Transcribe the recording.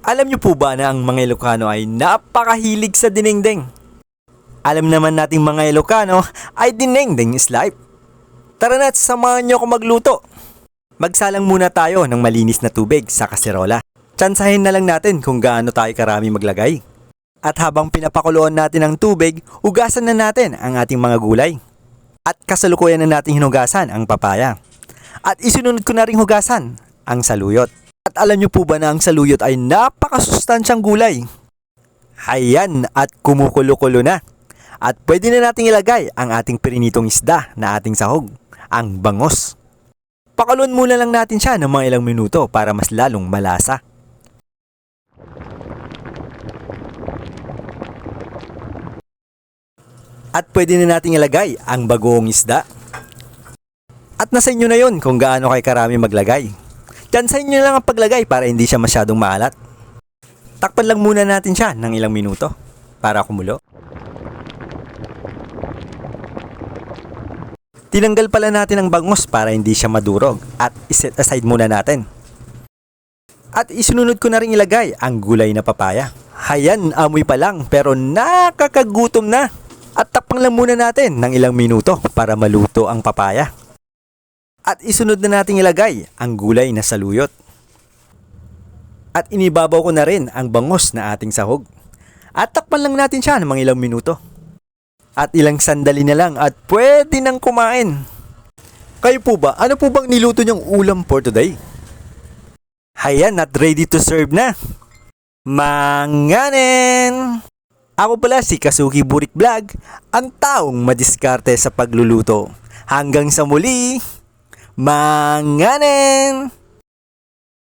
Alam niyo po ba na ang mga Ilocano ay napakahilig sa dinengdeng? Alam naman nating mga Ilocano ay dinengdeng is life. Tara na't samahan niyo ako magluto. Magsalang muna tayo ng malinis na tubig sa kaserola. Tsansahin na lang natin kung gaano tayo karami maglagay. At habang pinapakuluan natin ang tubig, hugasan na natin ang ating mga gulay. At kasalukuyan na natin hinugasan ang papaya. At isunod ko na ring hugasan ang saluyot. At alam niyo po ba na ang saluyot ay napakasustansyang gulay? Ayan, at kumukulo-kulo na. At pwede na nating ilagay ang ating pirinitong isda na ating sahog, ang bangos. Pakaluan muna lang natin siya ng mga ilang minuto para mas lalong malasa. At pwede na nating ilagay ang bagoong isda. At nasa inyo na yon kung gaano kayo karami maglagay. Tsansahin nyo lang ang paglagay para hindi siya masyadong maalat. Takpan lang muna natin siya ng ilang minuto para kumulo. Tinanggal pala natin ang bangos para hindi siya madurog at iset aside muna natin. At isunod ko na rin ilagay ang gulay na papaya. Hayan, amoy pa lang pero nakakagutom na. At takpan lang muna natin ng ilang minuto para maluto ang papaya. At isunod na nating ilagay ang gulay na saluyot. At inibabaw ko na rin ang bangos na ating sahog. At takpan lang natin siya ng mga ilang minuto. At ilang sandali na lang at pwede nang kumain. Kayo po ba? Ano po bang niluto niyong ulam for today? Hayan, at ready to serve na. Manganin! Ako pala si Kasuki Burik Vlog, ang taong madiskarte sa pagluluto. Hanggang sa muli! Manganin!